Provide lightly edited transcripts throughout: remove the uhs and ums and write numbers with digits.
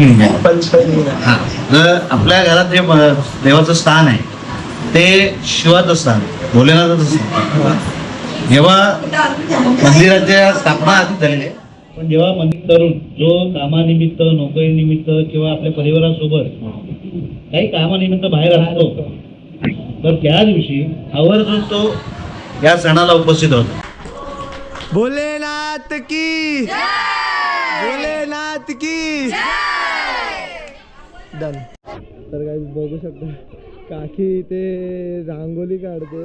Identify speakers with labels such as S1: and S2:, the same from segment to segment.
S1: हा, आपल्या घरात जे देवाचं स्थान आहे ते शिवाचं स्थान, भोलेनाथाचं स्थान. जेव्हा मंदिराच्या स्थापना आधी झाली, पण जेव्हा मंदिर तरुण जो कामानिमित्त, नोकरीनिमित्त किंवा आपल्या परिवारासोबत काही कामानिमित्त बाहेर असतो, तर त्या दिवशी आवर्जून तो या सणाला उपस्थित होतो.
S2: भोलेनाथ की भोलेनाथ की डन. तर काही बघू शकता काकी इथे रांगोली काढते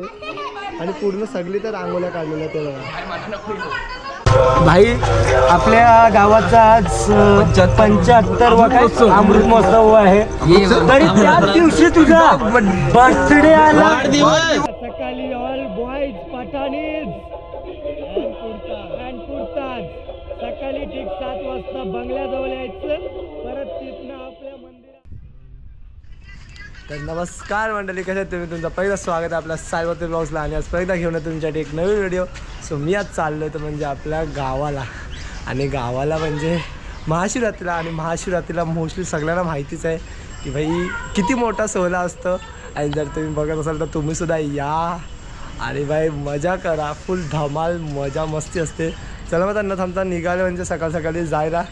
S2: आणि पूर्ण सगळी तर रांगोल्या काढलेल्या ते बघा. भाई आपल्या गावाचा आज 75वा काय अमृत महोत्सव आहे, तरी त्याच दिवशी तुझा बर्थडे आला. सकाळी ऑल बॉईज पठाणीज सकाळी ठीक 7 वाजता बंगल्याजवळ यायचं, परत तिथनं आपल्या मंदिरात. तर नमस्कार मंडळी, कसे आहेत तुम्ही? तुमचं पहिलं स्वागत आहे आपल्या सायवरती ब्लॉग्सला. आणि आज पहिला घेऊन तुमच्यासाठी एक नवीन व्हिडिओ. सो मी आज चाललो तर म्हणजे आपल्या गावाला, आणि गावाला म्हणजे महाशिवरात्रीला. आणि महाशिवरात्रीला मोस्टली सगळ्यांना माहितीच आहे की भाई किती मोठा सोहळा असतो. आणि जर तुम्ही बघत असाल तर तुम्हीसुद्धा या आणि भाई मजा करा, फुल धमाल मजा मस्ती असते. चला मग त्यांना थांबता निघाले म्हणजे सकाळ सकाळी जायला.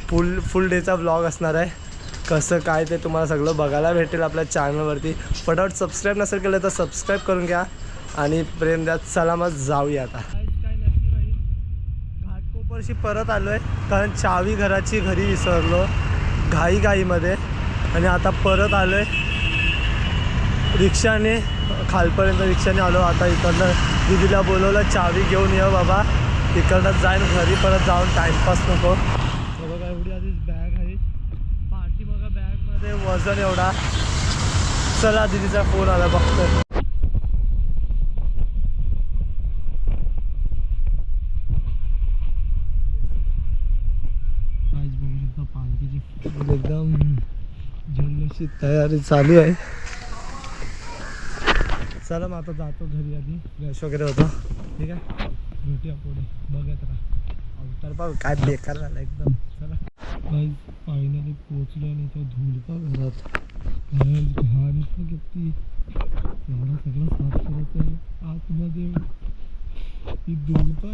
S2: फुल डेचा व्लॉग असणार आहे, कसं काय ते तुम्हाला सगळं बघायला भेटेल आपल्या चॅनलवरती. फटाफट सबस्क्राईब नसेल केलं तर सबस्क्राईब करून घ्या आणि प्रेम द्या. चला मग जाऊया आता. काय नक्की भाई घाटकोपरशी परत आलो आहे, कारण चावी घराची घरी विसरलो घाईमध्ये. आणि आता परत आलो आहे रिक्षाने, खालपर्यंत रिक्षाने आलो. आता इकडनं दीदीला बोलवलं चावी घेऊन ये बाबा, इकडनं जाईन घरी, परत जाऊन टाईमपास नको. बघा एवढी आधीच बॅग आहे, पाठी बघा बॅगमध्ये वजन एवढा. चला दीदीचा फोन आला बघतो. पालखीची एकदम जल्लोषी तयारी चालू आहे. चला मग आता जातो घरी, आधी फ्रेश वगैरे होतो. ठीक आहे, भेटूया पुढे, बघत राहा. अवतार पाव काय बेकार झाला एकदम. चला फायनली पोचलो आणि तो धुलपा घरात घाण किती एवढा सगळं साफ करत आहे आतमध्ये. ती धुलपा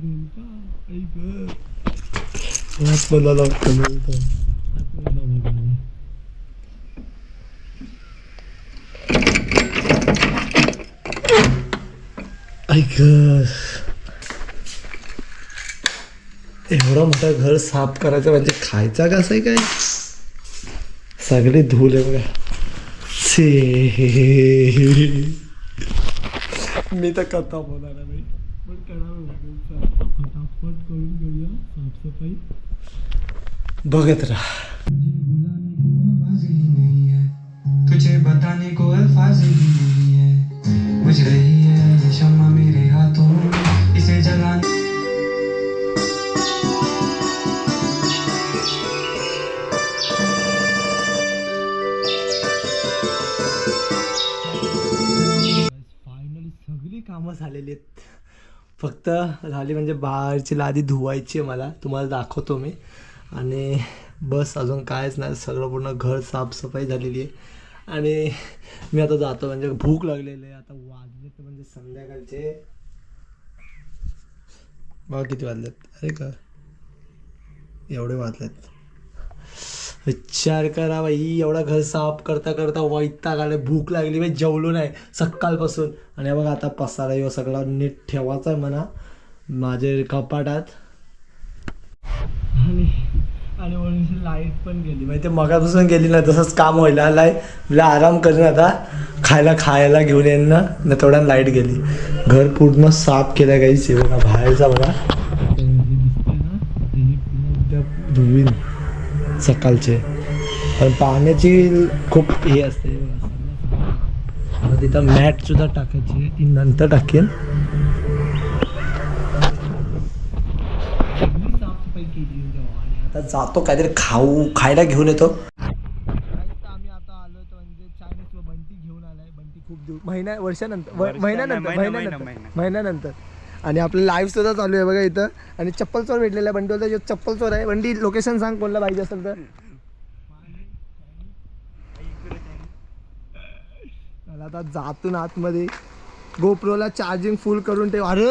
S2: धुलपा ऐक बोलायला लागतं. एवढं मोठं घर साफ करायचं म्हणजे खायचा कसं आहे काय, सगळे धूल आहे बघा. मी तर कथा बोलणार नाही, पण करावं लागेल. फटाफट करून घेऊया साफसफाई, बघत राहा. तुझे बताने को अल्फाज ही नहीं है, बुझ रही है ये शम्मा मेरे हाथों, इसे जलाने. फायनली सगळी कामं झालेली आहेत, फक्त झाली म्हणजे बाहेरची लादी धुवायची आहे मला, तुम्हाला दाखवतो मी. आणि बस अजून कायच नाही, सगळं पूर्ण घर साफसफाई झालेली आहे. आणि मी आता जातो, म्हणजे भूक लागलेली आहे. आता वाजले तर म्हणजे संध्याकाळचे बघा किती वाजलेत. अरे का एवढे वाजलेत, विचार करा बाई. एवढा घर साफ करता करता वैताग आला, भूक लागली बाई, जेवलो नाही सकाळपासून. आणि बघा आता पसारा येऊ सगळा नीट ठेवायचा आहे म्हणा माझे कपाटात. आणि म्हणून लाईट पण गेली, माहिती मगापासून गेली ना, तसंच काम व्हायला आलाय. मला आराम करून आता खायला घेऊन येईन ना, तेवढ्या लाईट गेली. घर पूर्ण साफ केलं काहीच आहे बघा, बाहेरचा बघा धुवीन सकाळचे. पण पाण्याची खूप हे असते बघा. तिथं मॅट सुद्धा टाकायची, ती नंतर टाकेन. साफसफाई केली आता जातो, काहीतरी खायला घेऊन येतो. आम्ही आता आलोय तर म्हणजे चायनीज बंटी घेऊन आलाय. बंटी खूप महिन्यानंतर आणि आपलं लाईव्ह सुद्धा चालू आहे बघा इथं. आणि चप्पल चोर भेटलेला आहे, बंटी बोलतो चप्पल चोर आहे. बंटी लोकेशन सांग कोणाला पाहिजे असेल तर. मला आता जातून आतमध्ये गोप्रोला चार्जिंग फुल करून ठेव. अरे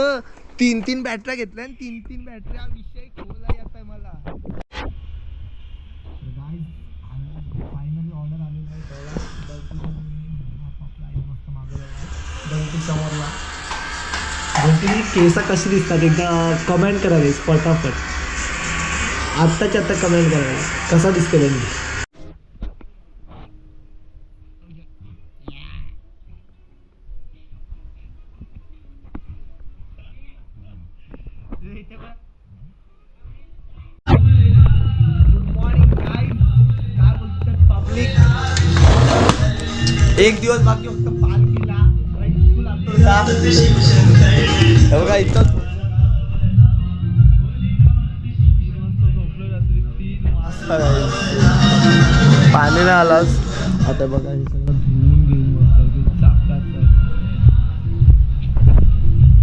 S2: 3 बॅटऱ्या घेतल्या आणि 3 बॅटऱ्या विषय खोला येत आहे मला. फायनली ऑर्डर आलेला आहे. मस्त मागवला समोरला. बंटी केस कशी दिसतात एकदा कमेंट करावी फटाफट. आत्ताच्या आत्ता कमेंट करावी कसा दिसते बंटी. एक दिवस बाकी फक्त पालखीला बघा इथं पाणी नाही आलास. आता बघा हे सगळं धुवून घेऊन मस्त चाकाचं.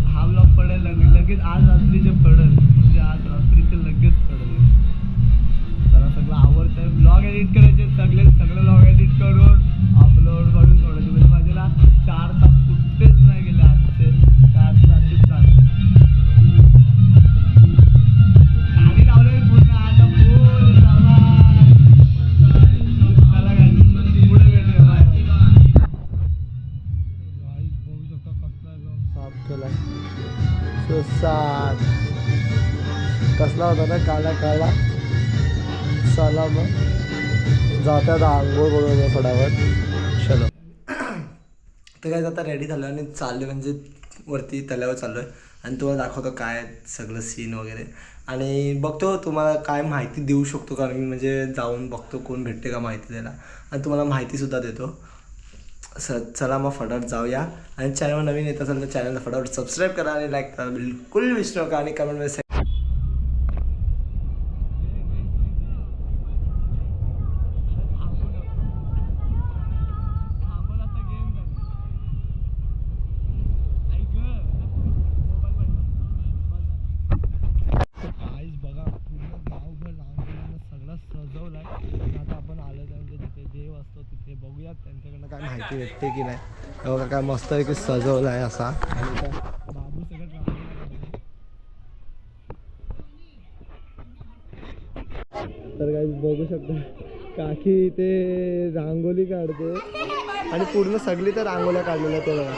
S2: हा ब्लॉग पडेल लगेच आज रात्रीचे पडेल. म्हणजे आज रात्रीचे लगेच पडेल. जरा सगळं आवडतंय. ब्लॉग एडिट करायचे सगळे ब्लॉग एडिट करून अपलोड करून सोडायचे. म्हणजे माझ्याला 4 तास कुठेच नाही गेले आजचे. 4 तास असेच झाले. गाडी लावले पूर्ण आता फुल चला पुढे भेटूया. बघू शकता कसला साफ केलाय. सुसाट कसला होता ना काला काला. चला मग जातात आंघोळ बरोबर फटाफट. चलो तर काय आता रेडी झालं आणि चाललं म्हणजे वरती तल्यावर चाललो आहे. आणि तुम्हाला दाखवतो काय सगळं सीन वगैरे. आणि बघतो तुम्हाला काय माहिती देऊ शकतो कारण मी म्हणजे जाऊन बघतो कोण भेटते का माहिती द्यायला. आणि तुम्हाला माहितीसुद्धा देतो. चला मग फटाफट जाऊया. आणि चॅनलवर नवीन येत असेल तर चॅनलला फटाफट सबस्क्राईब करा आणि लाईक करा बिलकुल विसरू नका. आणि कमेंटमध्ये सजवलाय. आता आपण आलो म्हणजे तिथे देव असतो तिथे बघूयात त्यांच्याकडनं काय माहिती भेटते की नाही. बघा काय मस्त आहे की सजवलाय असा. आणि बाबू सगळं तर काय बघू शकता काकी इथे रांगोली काढते. आणि पूर्ण सगळी तर रांगोल्या काढलेल्या ते बघा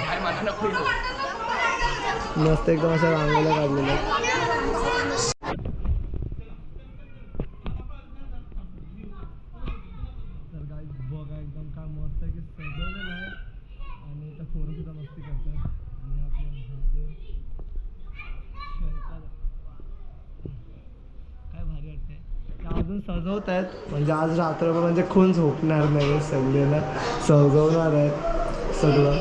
S2: मस्त एकदम अशा रांगोल्या काढलेल्या. बघा एकदम काय मस्त आहे की सजवलेलं आहे. आणि इथं पोरं सुद्धा मस्ती करतात. आणि आपले महादेव शंकर काय भारी वाटतंय. ते अजून सजवत आहेत म्हणजे आज रात्रभर म्हणजे खून झोपणार नाही. सगळ्यांना सजवणार आहेत सगळं.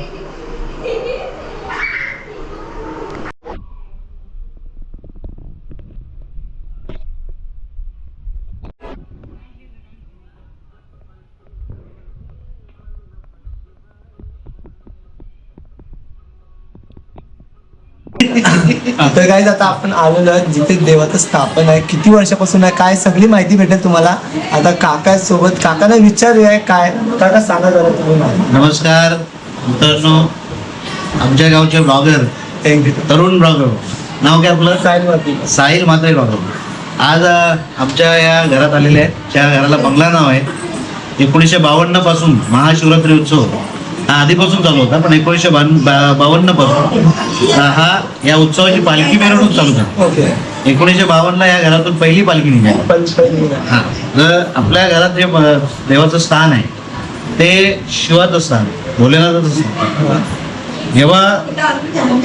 S2: तर काय आता आपण आलेलो आहे जिथे देवाचं स्थापन आहे. किती वर्षापासून आहे काय सगळी माहिती भेटेल तुम्हाला. आता काका सोबत काकाला विचारूया काय. काका सांगा जरा तुम्ही.
S1: नमस्कार मित्रांनो. आमच्या गावचे ब्लॉगर तरुण ब्लॉगर नाव काय आपलं साहिल म्हात्रे ब्लॉगर. आज आमच्या या घरात आलेले आहेत. त्या घराला बंगला नाव आहे. 1952 पासून महाशिवरात्री उत्सव हा आधीपासून चालू होता. पण 1952 पासून हा या उत्सवाची पालखी मिरवणूक चालू झाली. 1952 या घरातून पहिली पालखी निघाली. हा तर आपल्या घरात जे देवाचं स्थान आहे ते शिवाचं स्थान भोलेनाथाचं स्थान. जेव्हा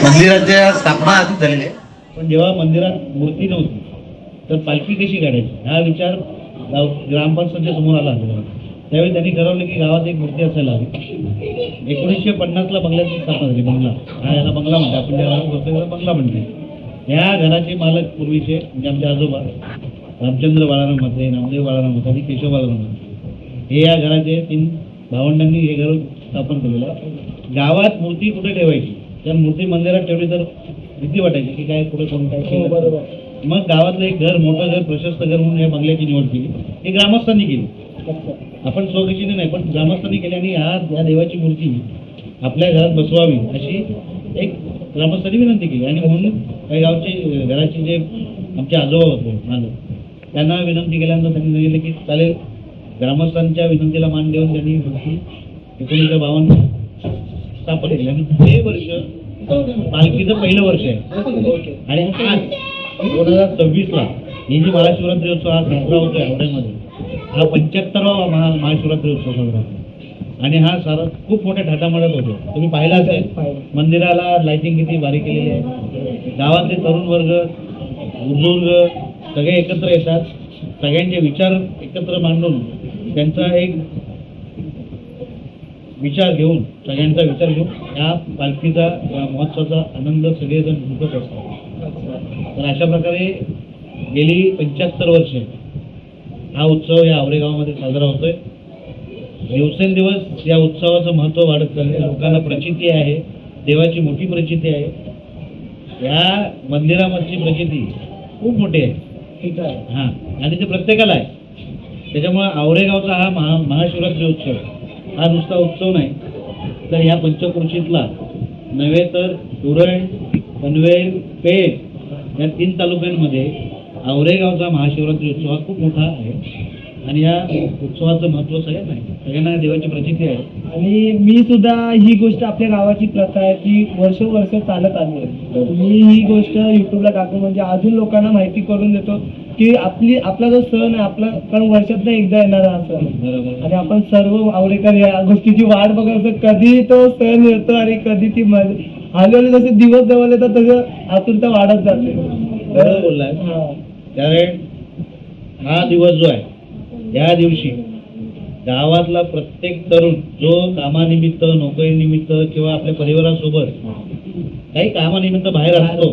S1: मंदिराच्या स्थापना आधी झालेली आहे पण जेव्हा मंदिरात मूर्ती नव्हती तर पालखी कशी काढायची हा विचार ग्रामपंचायतीच्या समोर आला. त्यावेळी त्यांनी ठरवलं की गावात एक मूर्ती असायला हवी. 1950 बंगल्याची स्थापना झाली. बंगला हा याला बंगला म्हणते आपण ज्या घरात बंगला म्हणते. या घराचे मालक पूर्वीचे म्हणजे आमचे आजोबा रामचंद्र बाळाराम म्हात्रे, नामदेव बाळाराम म्हात्रे आणि केशव बाळाराम म्हात्रे हे या घराचे 3 भावंडांनी हे घर स्थापन केलेलं. गावात मूर्ती कुठे ठेवायची त्या मूर्ती मंदिरात ठेवली तर भीती वाटायची की काय कुठे कोण काय केलं. बरोबर. मग गावातलं एक घर मोठं घर प्रशस्त घर म्हणून या बंगल्याची निवड केली. ही ग्रामस्थांनी केली. आपण स्वखुशीने नाही पण ग्रामस्थांनी केली. आणि या देवाची मूर्ती आपल्या घरात बसवावी अशी एक ग्रामस्थांनी विनंती केली. आणि म्हणून काही गावचे घराचे जे आमचे आजोबा होते मालक, त्यांना विनंती केल्यानंतर त्यांनी सांगितलं की चालेल. ग्रामस्थांच्या विनंतीला मान देऊन त्यांनी मूर्ती 1952 स्थापन केली. आणि ते वर्ष पालखीचं पहिलं वर्ष आहे. आणि आज 2026ला ही जी महाशिवरात्री उत्सव हा साजरा होतोय आवड्यामध्ये, हा 75वा महाशिवरात्री उत्सव साजरा होतो. आणि हा सारा खूप मोठ्या थाटामाटात होतो. तुम्ही पाहिला असेल मंदिराला लाइटिंग किती भारी केलेली आहे. गावातले तरुण वर्ग, बुजुर्ग सगळे एकत्र येतात. सगळ्यांचे विचार एकत्र मांडून त्यांचा एक विचार घेऊन, सगळ्यांचा विचार घेऊन या पालखीचा या महोत्सवाचा आनंद सगळेजण लुटत असतात. तर अशा प्रकारे गेली 75 वर्ष हा उत्सव या आवरेगावामध्ये साजरा होतोय. दिवसेंदिवस या उत्सवाचं महत्त्व वाढत चाललंय. लोकांना प्रचिती आहे, देवाची मोठी प्रचिती आहे. या मंदिरामधची प्रचिती खूप मोठी आहे. ठीक आहे. हां, आणि ते प्रत्येकाला आहे. त्याच्यामुळे आवरेगावचा हा महाशिवरात्री उत्सव हा नुसता उत्सव नाही, तर या पंचक्रोशीतला नव्हे तर उरण, पनवेल, पेठ या 3 तालुक्यांमध्ये आवरेगावचा महाशिवरात्री उत्सव हा खूप मोठा आहे. आणि या उत्सवाचं महत्त्व सगळ्यांना देवाची प्रचिती आहे.
S2: आणि मी सुद्धा ही गोष्ट आपल्या गावाची प्रथा आहे ती वर्षोवर्ष चालत आली आहे. मी ही गोष्ट युट्यूबला टाकून म्हणजे अजून लोकांना माहिती करून देतो की आपला जो सण आहे आपला कारण वर्षातनं एकदा येणारा हा सण.
S1: बरोबर.
S2: आणि आपण सर्व आवडेकर या गोष्टीची वाट बघत असतो कधी तो सण येतो आणि कधी ती आलेले जसे दिवस जवळ येतात तसं आतुरता वाढत जाते.
S1: बरोबर बोललाय. कारण हा दिवस जो आहे या दिवशी गावातला प्रत्येक तरुण जो कामानिमित्त, नोकरीनिमित्त किंवा आपल्या परिवारासोबत काही कामानिमित्त बाहेर असतो,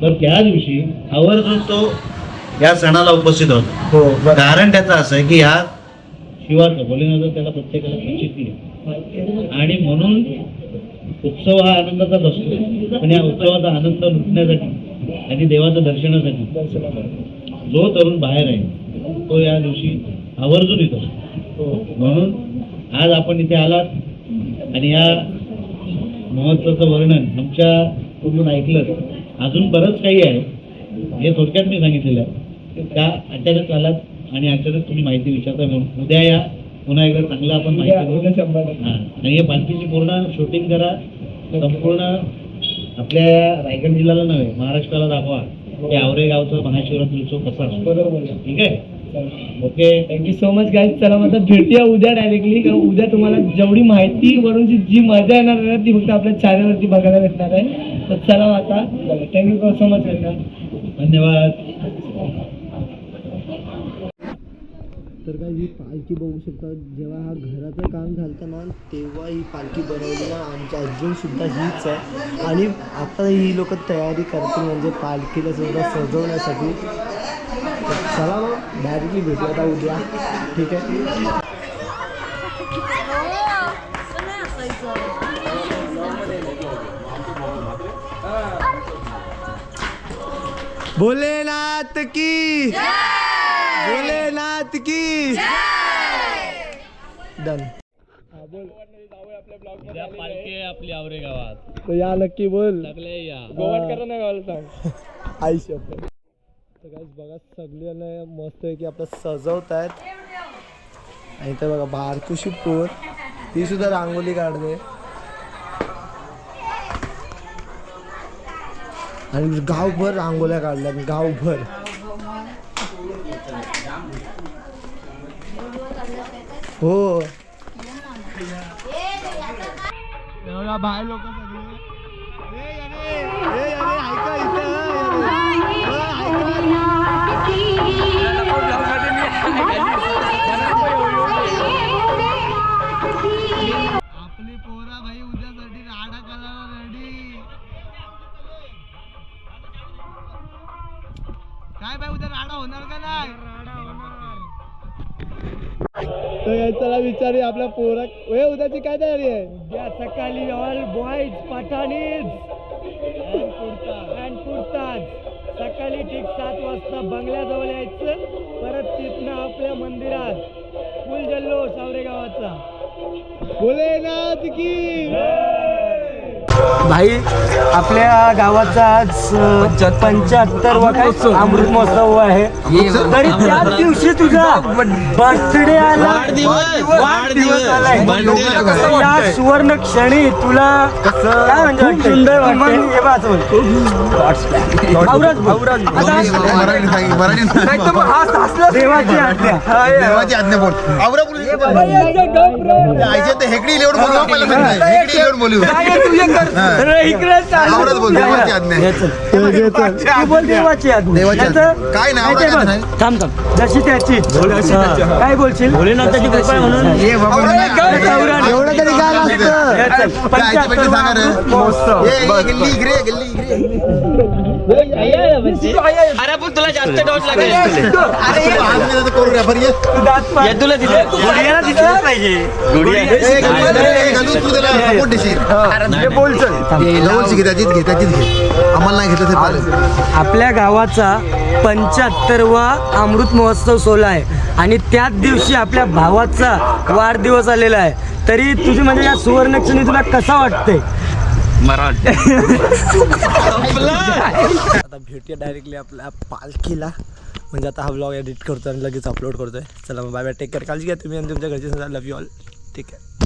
S1: तर त्या दिवशी आवर्जून तो या सणाला उपस्थित होतो. कारण त्याचं असं आहे की ह्या शिवाचं भोलेनाथ त्याला प्रत्येकाला प्रचिती आहे. आणि म्हणून उत्सव हा आनंदाचाच असतो. पण या उत्सवाचा आनंद लुटण्यासाठी आणि देवाचं दर्शनासाठी जो तरुण बाहेर आहे तो या दिवशी आवर्जून येतो. म्हणून आज आपण इथे आलात आणि या महोत्सवाचं वर्णन आमच्या पूर्ण ऐकलं. अजून बरंच काही आहे हे थोडक्यात मी सांगितलेलं आहे. त्या अचानक आलात आणि अचानक तुम्ही माहिती विचारता म्हणून उद्या या, पुन्हा एकदा चांगलं आपण माहिती घेऊ. आणि हे पालखीची पूर्ण शूटिंग करा, संपूर्ण आपल्या रायगड जिल्ह्याला नव्हे महाराष्ट्राला दाखवा की आवरेगावचा महाशिवरात्री उत्सव कसा असतो. बरोबर. ठीक आहे. Okay, thank you so much guys. चला मग भेटूया उद्या डायरेक्टली. कारण उद्या तुम्हाला जेवढी माहिती वरून जी मजा येणार आहे ती फक्त आपल्या चॅनलवरती बघायला भेटणार आहे. तर चला आता थँक्यू सो मच. धन्यवाद. तर काय ही पालखी बघू शकता. जेव्हा हा घराचं काम झालं ना तेव्हा ही पालखी बनवली ना आमच्या अजूनसुद्धा हीच आहे. आणि आता ही लोक तयारी करतील म्हणजे पालखीला सुद्धा सजवण्यासाठी. चला मग डायरेक्टली भेटू आता उद्या. ठीक आहे. भोलेनाथ की भोलेनाथ की डन.
S3: पालखी आपली आवरेगावात
S2: तर या नक्की बोल.
S3: सगळे या
S2: गोवाट करा ना गावाला सांग आयुष्य आपलं. तर काय बघा सगळ्यांना मस्त आहे की आपलं सजवत आहेत. आणि तर बघा बारकुशी पोर ही सुद्धा रांगोली काढते. आणि गावभर रांगोल्या काढल्या गावभर. हो बाहेर लोक सगळे ऐका आपली पोरा भाई उद्यासाठी राडा करायला रेडी. काय भाई उद्या राडा होणार का नाही? राडा होणार. तर चला विचारूया आपल्या पोरा उद्याची काय तयारी आहे. उद्या सकाळी ऑल बॉईज पठाणीज अँड कुर्ताज सकाळी ठीक 7 वाजता बंगल्याजवळ यायचं. परत तिथनं आपल्या मंदिरात फुल जल्लोष आवरेगावाचा. भोलेनाथ की भाई आपल्या गावाचा आज 75वा काय अमृत महोत्सव आहे. तरी त्याच दिवशी तुझा बर्थडे आला, वाढदिवस आलाय. या सुवर्ण क्षणी तुला काय म्हणजे खूप सुंदर वाटते. हे बघ असं बोल. देवाची आज्ञा.
S4: देवाची आज्ञा बोल. आवरा बोलू. आयचे ते हेकडी लेवड बोलू. पहिला हेकडी लेवड बोलू. आवराच बोल. देवाची आज्ञा.
S2: तू बोल देवाची आज्ञा.
S4: देवाची आज्ञा.
S2: याचं-
S4: काय नाव
S2: याचं
S4: काय
S2: बघ.
S4: नाही?
S2: थांब जशी त्याची काय बोलशील. भोलेनाथाची कृपा आहे म्हणून एवढं तरी काय असतं. याचं 75वा अमृत महोत्सव.
S4: गल्ली इकडे गल्ली
S3: अरे पण तुला जास्त डोस लागेल.
S4: करू रे बरं ये.
S2: तुला दिसलं पाहिजे.
S4: घालून तू त्याला सपोर्ट देशील. जवळची घे त्याचीच घे आम्हाला नाही घेतलं ते चालेल.
S2: आपल्या गावाचा 75वा अमृत महोत्सव सोहळा आहे आणि त्याच दिवशी आपल्या भावाचा वाढदिवस आलेला आहे. तरी तुझी म्हणजे या सुवर्णक्षणी तुला कसा वाटतंय. आता भेटूया डायरेक्टली आपल्या पालखीला. म्हणजे आता हा व्लॉग एडिट करतो आणि लगेच अपलोड करतोय. चला मग बाय बाय. Take care. काळजी घ्या तुम्ही आणि तुमच्या घरचे. Love you all. Take care.